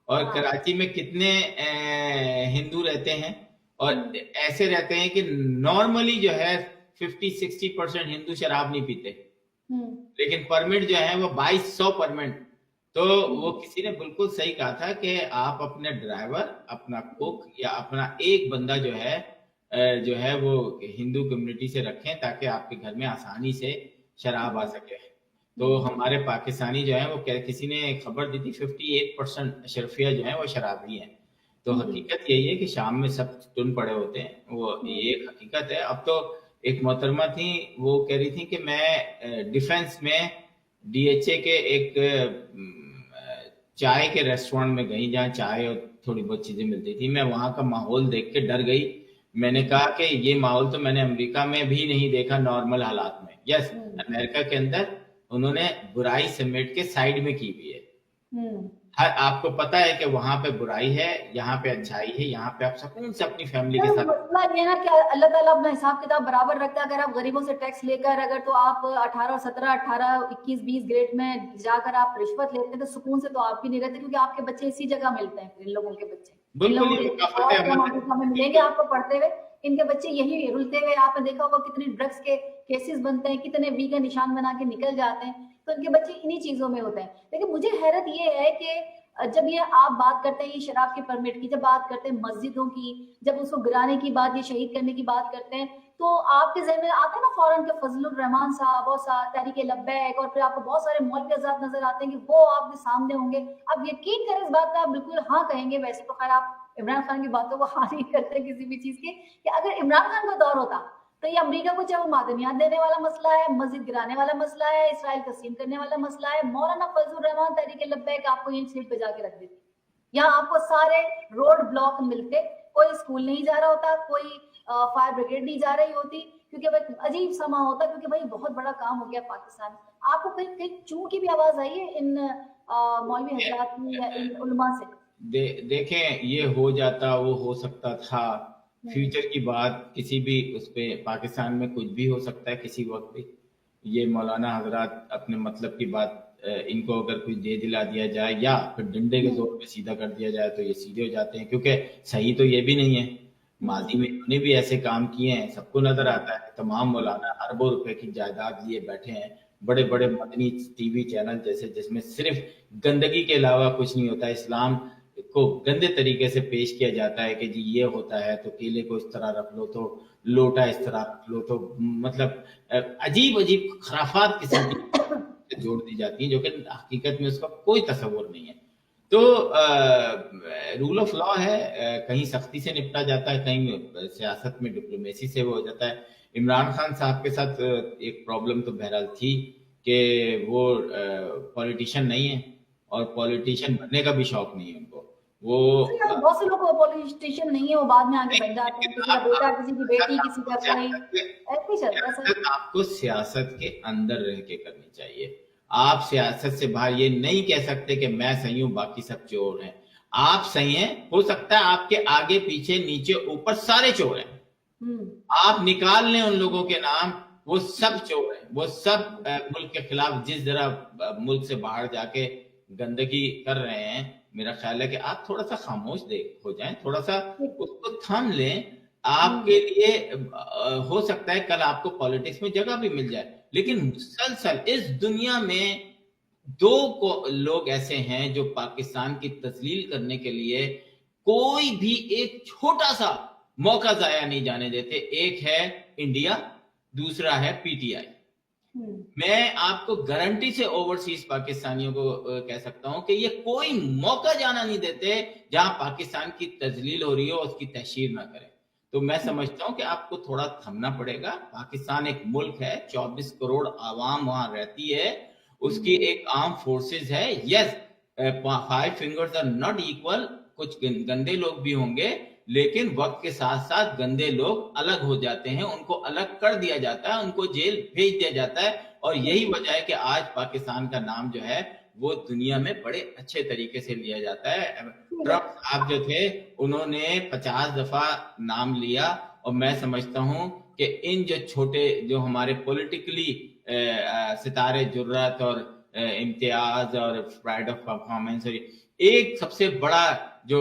और कराची में कितने हिंदू रहते हैं, और ऐसे रहते हैं कि नॉर्मली जो है 50-60% हिंदू शराब नहीं पीते, लेकिन परमिट जो है वो 2200 परमिट। तो वो किसी ने बिल्कुल सही कहा था कि आप अपने ड्राइवर, अपना कुक या अपना एक बंदा जो है वो हिंदू कम्युनिटी से रखें, ताकि आपके घर में आसानी से शराब आ सके। तो हमारे पाकिस्तानी जो है वो किसी ने खबर दी थी 58% अशरफिया जो है वो शराबी हैं। तो हकीकत यही है कि शाम में सब टुन पड़े होते हैं, वो ये एक हकीकत है। अब तो ایک محترمہ تھی, وہ کہہ رہی تھی کہ میں ڈیفنس میں DHA کے ایک چائے کے ریسٹورینٹ میں گئی جہاں چائے اور تھوڑی بہت چیزیں ملتی تھی. میں وہاں کا ماحول دیکھ کے ڈر گئی. میں نے کہا کہ یہ ماحول تو میں نے امریکہ میں بھی نہیں دیکھا نارمل حالات میں. یس, امریکہ کے اندر انہوں نے برائی سمیٹ کے سائڈ میں کی ہوئی ہے. آپ کو پتا ہے کہ وہاں پہ برائی ہے, یہاں پہ اچھائی ہے, یہاں پہ آپ سکون سے اپنی فیملی کے ساتھ. مسئلہ یہ نا کہ اللہ تعالیٰ اپنا حساب کتاب برابر رکھتا ہے. اگر آپ غریبوں سے ٹیکس لے کر اگر تو آپ 18 17 18 21 20 گریڈ میں جا کر آپ رشوت لیتے ہیں تو سکون سے تو آپ بھی نہیں رہتے, کیونکہ آپ کے بچے اسی جگہ ملتے ہیں. ان لوگوں کے بچے ملیں گے آپ کو پڑھتے ہوئے, ان کے بچے یہی رلتے ہوئے. آپ نے دیکھا ہوگا کتنے ڈرگس کے کیسز بنتے ہیں, کتنے وی کا نشان بنا کے نکل جاتے ہیں, تو ان کے بچے انہی چیزوں میں ہوتے ہیں. لیکن مجھے حیرت یہ ہے کہ جب یہ آپ بات کرتے ہیں یہ شراب کے پرمٹ کی, جب بات کرتے ہیں مسجدوں کی, جب اس کو گرانے کی بات, یہ شہید کرنے کی بات کرتے ہیں, تو آپ کے ذہن میں آتا ہے نا فوراً کہ فضل الرحمان صاحب اور تحریک لبیک, اور پھر آپ کو بہت سارے مولوی حضرات نظر آتے ہیں کہ وہ آپ کے سامنے ہوں گے. اب یقین کریں اس بات پہ آپ بالکل ہاں کہیں گے. ویسے تو خیر آپ عمران خان کی باتوں کو ہاں نہیں کرتے کسی بھی چیز کی, کہ اگر عمران خان کا دور ہوتا تو یہ امریکہ کو چاہے وہ معدنیات دینے والا مسئلہ ہے, مسجد گرانے والا مسئلہ ہے, اسرائیل تسلیم کرنے والا مسئلہ ہے, مولانا فضل الرحمان تحریک لبیک آپ کو یہ سیٹ پہ جا کے رکھ دیتی. یہاں آپ کو سارے روڈ بلاک ملتے, کوئی اسکول نہیں جا رہا ہوتا, کوئی فائر بریگیڈ نہیں جا رہی ہوتی, کیونکہ بھائی عجیب سما ہوتا, کیونکہ بھائی بہت بڑا کام ہو گیا پاکستان. آپ کو کہیں چوں کی بھی آواز آئی ہے ان مولوی حضرات کی یا ان علماء سے؟ دیکھیں, یہ ہو جاتا, وہ ہو سکتا تھا, فیوچر کی بات, کسی بھی اس پہ پاکستان میں کچھ بھی ہو سکتا ہے کسی وقت بھی. یہ مولانا حضرات اپنے مطلب کی بات, ان کو اگر کچھ دے دلا دیا جائے یا پھر ڈنڈے کے زور پہ سیدھا کر دیا جائے تو یہ سیدھے ہو جاتے ہیں, کیونکہ صحیح تو یہ بھی نہیں ہے. ماضی میں انہوں نے بھی ایسے کام کیے ہیں, سب کو نظر آتا ہے. تمام مولانا اربوں روپے کی جائیداد لیے بیٹھے ہیں, بڑے بڑے مدنی ٹی وی چینل جیسے, جس میں صرف گندگی کے علاوہ کچھ نہیں ہوتا. اسلام کو گندے طریقے سے پیش کیا جاتا ہے کہ جی یہ ہوتا ہے تو کیلے کو اس طرح رکھ لو, تو لوٹا اس طرح رکھ لو, تو مطلب عجیب عجیب خرافات قسم کی جوڑ دی جاتی ہیں جو کہ حقیقت میں اس کا کوئی تصور نہیں ہے. تو رول آف لا ہے, کہیں سختی سے نپٹا جاتا ہے, کہیں سیاست میں ڈپلومیسی سے وہ ہو جاتا ہے. عمران خان صاحب کے ساتھ ایک پرابلم تو بہرحال تھی کہ وہ پولیٹیشین نہیں ہے, اور پولیٹیشین بننے کا بھی شوق نہیں ہے ان کو. وہ بہت سے لوگ پولیٹیشین نہیں ہے, وہ بعد میں آگے بن جاتے ہیں, کسی کا بیٹا, کسی کی بیٹی, کسی کا بھائی, ایسے چلتا ہے. آپ کو سیاست کے اندر رہ کے کرنی چاہیے. آپ سیاست سے باہر یہ نہیں کہہ سکتے کہ میں صحیح ہوں باقی سب چور ہیں. آپ صحیح ہیں, ہو سکتا ہے آپ کے آگے پیچھے نیچے اوپر سارے چور ہیں, آپ نکال لیں ان لوگوں کے نام, وہ سب چور ہیں, وہ سب ملک کے خلاف جس طرح ملک سے باہر جا کے گندگی کر رہے ہیں. میرا خیال ہے کہ آپ تھوڑا سا خاموش ہو جائیں, تھوڑا سا اس کو تھام لیں. آپ کے لیے ہو سکتا ہے کل آپ کو پالیٹکس میں جگہ بھی مل جائے, لیکن مسلسل اس دنیا میں دو لوگ ایسے ہیں جو پاکستان کی تذلیل کرنے کے لیے کوئی بھی ایک چھوٹا سا موقع ضائع نہیں جانے دیتے. ایک ہے انڈیا, دوسرا ہے PTI. میں آپ کو گارنٹی سے اوورسیز پاکستانیوں کو کہہ سکتا ہوں کہ یہ کوئی موقع جانا نہیں دیتے جہاں پاکستان کی تذلیل ہو رہی ہو, اس کی تشہیر نہ کریں. تو میں سمجھتا ہوں کہ آپ کو تھوڑا تھمنا پڑے گا. پاکستان ایک ملک ہے, 24 کروڑ عوام وہاں رہتی ہے, اس کی ایک آرم فورسز ہے. یس, 5 fingers are not equal, کچھ گندے لوگ بھی ہوں گے, لیکن وقت کے ساتھ ساتھ گندے لوگ الگ ہو جاتے ہیں, ان کو الگ کر دیا جاتا ہے, ان کو جیل بھیج دیا جاتا ہے. اور یہی وجہ ہے کہ آج پاکستان کا نام جو ہے وہ دنیا میں بڑے اچھے طریقے سے لیا جاتا ہے. ٹرمپ صاحب جو تھے انہوں نے 50 دفعہ نام لیا, اور میں سمجھتا ہوں کہ ان جو چھوٹے جو ہمارے پولیٹیکلی ستارے جرات اور امتیاز اور پرائڈ آف پرفارمنس, ایک سب سے بڑا جو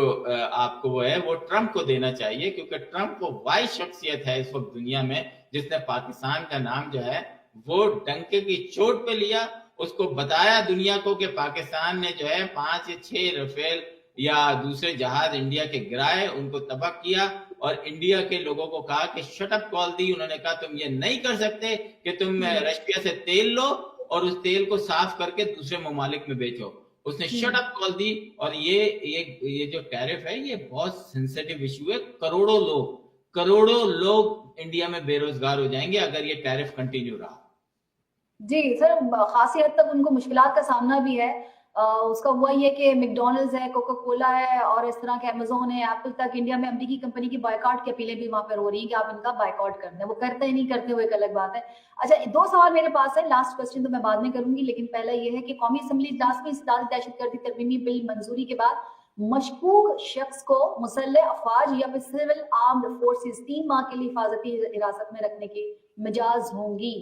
آپ کو وہ ہے وہ ٹرمپ کو دینا چاہیے, کیونکہ ٹرمپ وہ واحد شخصیت ہے اس وقت دنیا میں جس نے پاکستان کا نام جو ہے وہ ڈنکے کی چوٹ پہ لیا. اس کو بتایا دنیا کو کہ پاکستان نے جو ہے 5 یا 6 رفیل یا دوسرے جہاز انڈیا کے گرائے, ان کو تباہ کیا, اور انڈیا کے لوگوں کو کہا کہ شٹ اپ کال دی. انہوں نے کہا تم یہ نہیں کر سکتے کہ تم رشیا سے تیل لو اور اس تیل کو صاف کر کے دوسرے ممالک میں بیچو. اس نے شٹ اپ کال دی. اور یہ جو ٹیرف ہے یہ بہت سینسیٹیو ایشو ہے, کروڑوں لوگ करोड़ों लोग इंडिया में बेरोजगार हो जाएंगे अगर ये टैरिफ कंटिन्यू रहा। जी सर, खासी हद तक उनको मुश्किलात का सामना भी है। उसका वही है कि मैकडॉनल्ड्स है, कोका कोला है और इस तरह के अमेजोन है, एप्पल तक इंडिया में अमेरिकी कंपनी की बायकॉट की अपीलें भी वहां पर हो रही हैं कि आप इनका बायकॉट कर दें। वो करते ही नहीं करते, वो एक अलग बात है। अच्छा, 2 सवाल मेरे पास है, लास्ट क्वेश्चन तो मैं बाद में करूंगी, लेकिन पहला ये है कि कौमी असम्बली इजलास में इस्लाह दहशतगर्दी तरमीमी बिल मंजूरी के बाद मशकूक शख्स को मुसल्लह अफवाज या फिर सिविल आर्म्ड फोर्सेस 3 माह के लिए हिफाजती हिरासत में रखने की मिजाज होंगी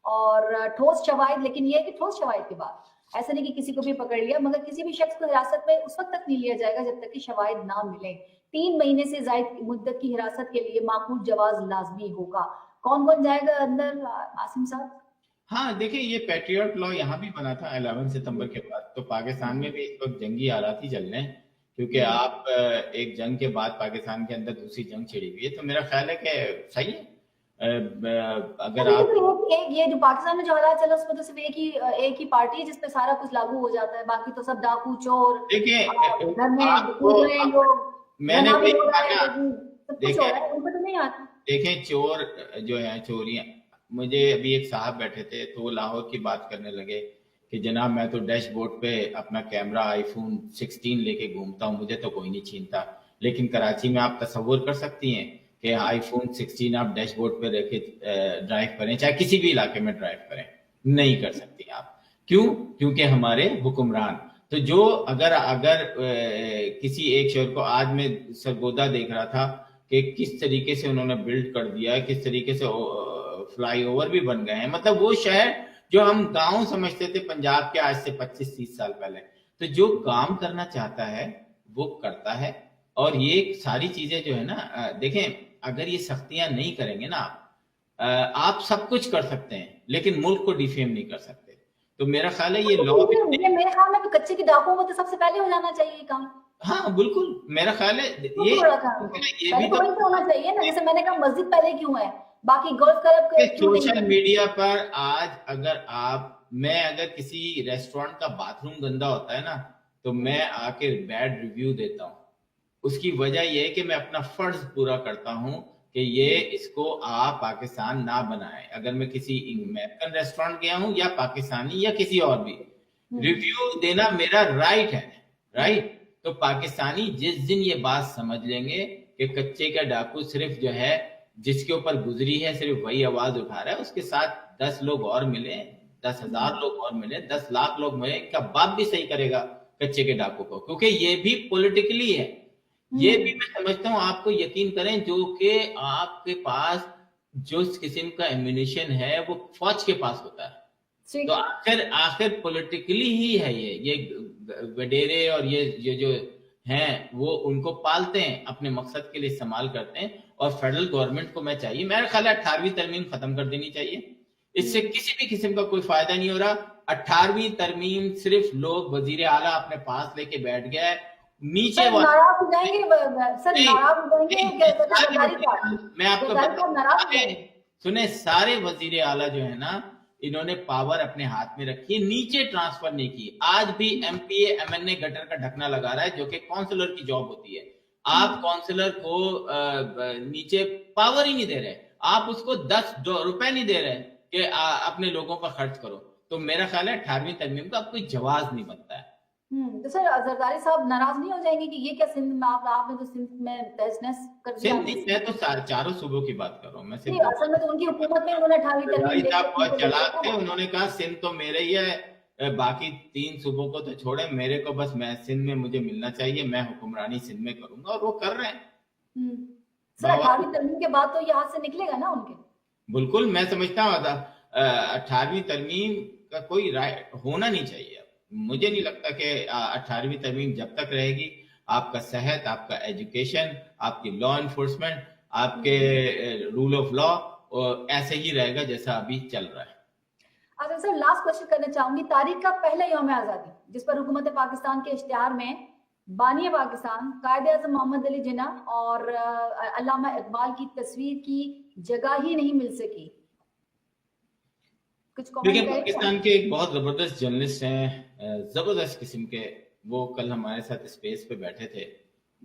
और ठोस शवाहिद, लेकिन ये है कि ठोस शवाहिद के बाद ऐसा नहीं कि किसी को भी पकड़ लिया, मगर किसी भी शख्स को हिरासत में उस वक्त तक नहीं लिया जाएगा जब तक कि शवाहिद ना मिले। 3 महीने से ज्यादा मुद्दत की हिरासत के लिए माकूल जवाज लाजमी होगा। कौन कौन जाएगा अंदर, आसिम साहब? हाँ देखिए, ये पैट्रियट लॉ यहाँ भी बना था 11 सितंबर के बाद, तो पाकिस्तान में भी इस वक्त जंगी हालात ही चल रहे हैं, क्योंकि आप एक जंग के बाद पाकिस्तान के अंदर दूसरी जंग छिड़ी हुई है। तो मेरा ख्याल है कि सही है अगर आप एक ये जो पाकिस्तान में जो हालात चल रहा है उसमें तो सिर्फ एक ही पार्टी है जिसपे सारा कुछ लागू हो जाता है, बाकी तो सब डाकू चोर, देखिए घर में मैंने वही कहा, उनको तो नहीं आता। देखें चोर जो है, चोरियां, मुझे अभी एक साहब बैठे थे तो वो लाहौर की बात करने लगे कि जनाब मैं तो डैशबोर्ड पे अपना कैमरा आईफोन 16 लेके घूमता हूँ, मुझे तो कोई नहीं छीनता। लेकिन कराची में आप तसव्वुर कर सकती हैं कि आईफोन 16 आप डैशबोर्ड पे रखे ड्राइव करें, चाहे किसी भी इलाके में ड्राइव करें, नहीं कर सकती आप। क्यों? क्योंकि हमारे हुक्मरान, तो जो अगर किसी एक शहर को, आज मैं सरगोदा देख रहा था कि किस तरीके से उन्होंने बिल्ड कर दिया है, किस तरीके से फ्लाईओवर भी बन गए हैं। मतलब वो शहर जो हम गांव समझते थे पंजाब के आज से 25-30 साल पहले, तो जो काम करना चाहता है वो करता है। और ये सारी चीजें जो है ना, देखें अगर ये सख्तियां नहीं करेंगे ना आप सब कुछ कर सकते हैं लेकिन मुल्क को डिफेम नहीं कर सकते। तो मेरा ख्याल है ये लॉ, मेरे ख्याल में तो कच्चे के डाकुओं में तो सबसे पहले हो जाना चाहिए काम। हाँ बिल्कुल, मेरा ख्याल है ये भी तो होना चाहिए ना। जैसे मैंने कहा मस्जिद पहले क्यों है, बाकी गोल्फ क्लब सोशल मीडिया पर आज मैं अगर किसी रेस्टोरेंट का बाथरूम गंदा होता है ना तो मैं आके बैड रिव्यू देता हूँ। उसकी वजह यह है कि मैं अपना फर्ज पूरा करता हूँ कि ये इसको आप पाकिस्तान ना बनाए। अगर मैं किसी अमेरिकन रेस्टोरेंट गया हूँ या पाकिस्तानी या किसी और भी, रिव्यू देना मेरा राइट है, राइट। तो पाकिस्तानी जिस दिन ये बात समझ लेंगे कि कच्चे का डाकू सिर्फ जो है जिसके ऊपर गुजरी है सिर्फ वही आवाज उठा रहा है, उसके साथ 10 लोग और मिले, 10,000 लोग और मिले, 10 लाख लोग मिले, इनका बाप भी सही करेगा कच्चे के डाकू को, क्योंकि ये भी पॉलिटिकली है। ये भी मैं समझता हूं, आपको यकीन करें जो कि आपके पास जो किस्म का एम्यूनिशन है वो फौज के पास होता है, तो आखिर पॉलिटिकली ही है। ये वडेरे और ये जो हैं वो उनको पालते हैं, अपने मकसद के लिए इस्तेमाल करते हैं। और फेडरल गवर्नमेंट को मैं चाहिए, मेरा ख्याल है 18वीं तरमीम खत्म कर देनी चाहिए। इससे किसी भी किस्म का कोई फायदा नहीं हो रहा। 18वीं तरमीम सिर्फ लोग वजीर आला अपने पास लेके बैठ गया है, नीचे मैं आपको सुने, सारे वजीर आला जो है ना इन्होंने पावर अपने हाथ में रखी है, नीचे ट्रांसफर नहीं की। आज भी MPA MNA गटर का ढकना लगा रहा है जो कि काउंसलर की जॉब होती है। आप काउंसलर को नीचे पावर ही नहीं दे रहे, आप उसको 10 रुपए नहीं दे रहे कि अपने लोगों पर खर्च करो। तो मेरा ख्याल है 18वीं तरमीम का कोई जवाब नहीं बनता है। तो सर जरदारी साहब नाराज नहीं हो जाएंगे कि ये क्या सिंध में आपने तो सिंध में तहस-नहस कर दिया? मैं तो चारों सूबों की बात कर रहा हूँ। मैं सिंध असल में तो उनकी हुकूमत में उन्होंने 18वीं तरमीम बहुत चलाक थे, उन्होंने कहा सिंध तो मेरे ही है, बाकी 3 सूबों को तो छोड़े, मेरे को बस मैं सिंध में मुझे मिलना चाहिए, मैं हुक्मरानी सिंध में करूंगा, और वो कर रहे हैं। सर 18वीं तरमीम के बाद तो ये हाथ से निकलेगा ना उनके? बिल्कुल, मैं समझता हूँ 18वीं तरमीम का कोई राय होना नहीं चाहिए। मुझे नहीं लगता कि 18वीं तरमीम जब तक रहेगी, आपका सेहत, आपका एजुकेशन, आपकी लॉ एनफोर्समेंट, आपके रूल ऑफ लॉ ऐसे ही रहेगा जैसा अभी चल रहा है। अच्छा सर, लास्ट क्वेश्चन करना चाहूंगी। तारीख का पहला यौम आजादी जिस पर हुकूमत पाकिस्तान के इश्तिहार में बानी पाकिस्तान कायदे-ए-आज़म मोहम्मद अली जिन्ना और अल्लामा इकबाल की तस्वीर की जगह ही नहीं मिल सकी। देखिए, पाकिस्तान के एक बहुत जबरदस्त जर्नलिस्ट हैं, जबरदस्त किस्म के, वो कल हमारे साथ स्पेस पे बैठे थे,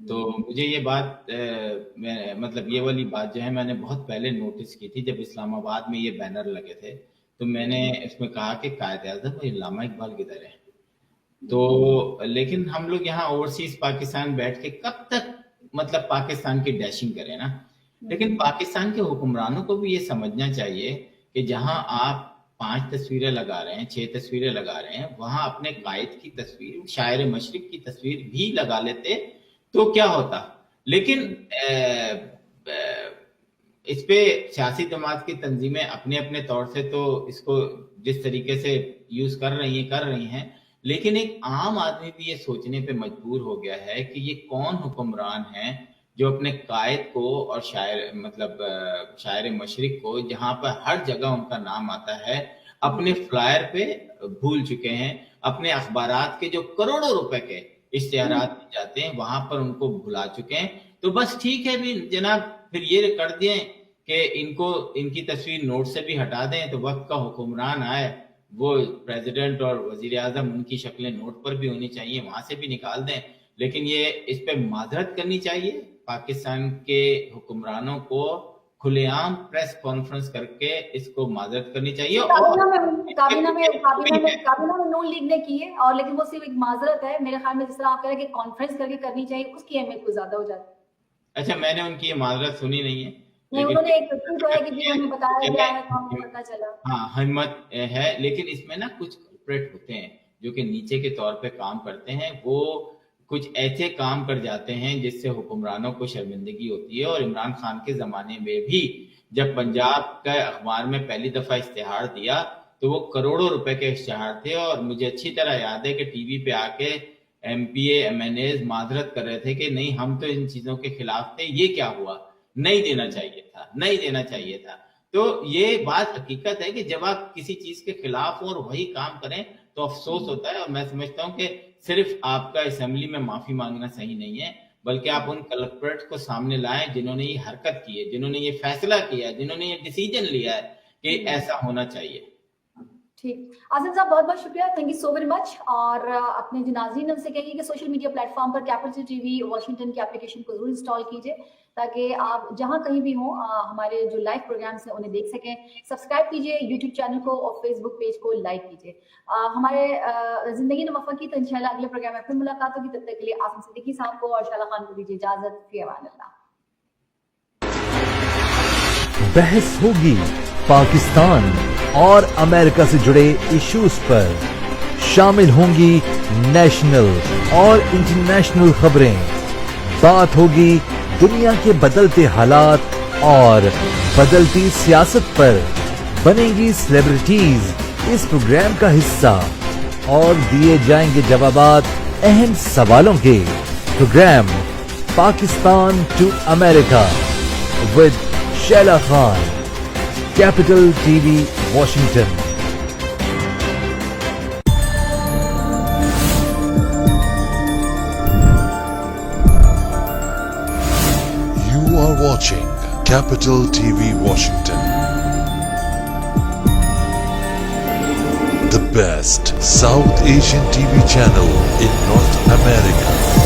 تو مجھے یہ بات مطلب یہ والی بات جو ہے میں نے بہت پہلے نوٹس کی تھی جب اسلام آباد میں یہ بینر لگے تھے، تو میں نے اس میں کہا کہ قائد اعظم علامہ اقبال کدھر ہے؟ تو لیکن ہم لوگ یہاں اوورسیز پاکستان بیٹھ کے کب تک مطلب پاکستان کی ڈیشنگ کریں نا. لیکن پاکستان کے حکمرانوں کو بھی یہ سمجھنا چاہیے کہ جہاں آپ 5 تصویریں لگا رہے ہیں، 6 تصویریں لگا رہے ہیں، وہاں اپنے قائد کی تصویر، شاعر مشرق کی تصویر بھی لگا لیتے تو کیا ہوتا. لیکن اس پہ سیاسی جماعت کی تنظیمیں اپنے اپنے طور سے تو اس کو جس طریقے سے یوز کر رہی ہیں، لیکن ایک عام آدمی بھی یہ سوچنے پہ مجبور ہو گیا ہے کہ یہ کون حکمران ہیں جو اپنے قائد کو اور شاعر مشرق کو، جہاں پر ہر جگہ ان کا نام آتا ہے، اپنے فلائر پہ بھول چکے ہیں. اپنے اخبارات کے جو کروڑوں روپے کے اشتہارات دی جاتے ہیں وہاں پر ان کو بھلا چکے ہیں. تو بس ٹھیک ہے بھی جناب، پھر یہ کر دیں کہ ان کی تصویر نوٹ سے بھی ہٹا دیں، تو وقت کا حکمران آئے وہ پریزیڈنٹ اور وزیر اعظم ان کی شکلیں نوٹ پر بھی ہونی چاہیے، وہاں سے بھی نکال دیں. لیکن یہ اس پہ معذرت کرنی چاہیے پاکستان کے حکمرانوں کو، کھلے عام پریس کانفرنس کر کے اس کو معذرت کرنی چاہیے. کابینہ میں نون لیگ نے کی ہے، اور لیکن وہ صرف ایک معذرت ہے. میرے خیال میں جس طرح آپ کہہ رہے ہیں کہ کانفرنس کر کے کرنی چاہیے، اس کی اہمیت کچھ زیادہ ہو جاتی ہے. اچھا، میں نے ان کی یہ معذرت سنی نہیں ہے. انہوں نے ایک ٹویٹ ہے کہ ہمیں بتایا گیا ہے تو ہمیں پتہ چلا. ہاں، ہمت ہے، لیکن اس میں نا کچھ کلپریٹ ہوتے ہیں جو کہ نیچے کے طور پہ کام کرتے ہیں. وہ کچھ ایسے کام کر جاتے ہیں جس سے حکمرانوں کو شرمندگی ہوتی ہے. اور عمران خان کے زمانے میں بھی جب پنجاب کا اخبار میں پہلی دفعہ اشتہار دیا تو وہ کروڑوں روپے کے اشتہار تھے. اور مجھے اچھی طرح یاد ہے کہ ٹی وی پہ آ کے M P A M N As معذرت کر رہے تھے کہ نہیں، ہم تو ان چیزوں کے خلاف تھے، یہ کیا ہوا، نہیں دینا چاہیے تھا. تو یہ بات حقیقت ہے کہ جب آپ کسی چیز کے خلاف اور وہی کام کریں تو افسوس ہوتا ہے. اور میں سمجھتا ہوں کہ صرف آپ کا اسمبلی میں معافی مانگنا صحیح نہیں ہے، بلکہ آپ ان کلپریٹ کو سامنے لائیں جنہوں نے یہ حرکت کی ہے، جنہوں نے یہ فیصلہ کیا ہے، جنہوں نے یہ ڈیسیجن لیا ہے کہ ایسا ہونا چاہیے. ٹھیک، عاصم صاحب بہت بہت شکریہ، thank you so very much. اور اپنے جو ناظرین ان سے کہیے کہ سوشل میڈیا پلیٹ فارم پر کیپٹل ٹی وی واشنگٹن کی اپلیکیشن کو ضرور انسٹال کیجیے تاکہ آپ جہاں کہیں بھی ہوں ہمارے جو لائیو پروگرامس ہیں انہیں دیکھ سکیں. سبسکرائب کیجیے یوٹیوب چینل کو اور فیس بک پیج کو لائک کیجیے. ہمارے زندگی نے وفا کی تو انشاءاللہ اگلے پروگرام میں پھر ملاقات ہوگی. تب تک کے لیے عاصم صدیقی صاحب کو اور شعلہ خان کو دیجیے اجازت. فی امان اللہ. بحث ہوگی پاکستان اور امریکہ سے جڑے ایشوز پر، شامل ہوں گی نیشنل اور انٹرنیشنل خبریں. بات ہوگی دنیا کے بدلتے حالات اور بدلتی سیاست پر. بنیں گی سیلیبریٹیز اس پروگرام کا حصہ اور دیے جائیں گے جوابات اہم سوالوں کے. پروگرام پاکستان ٹو امریکہ with Shola Khan, capital T V Washington. You are watching Capital TV Washington, the best South Asian TV channel in North America.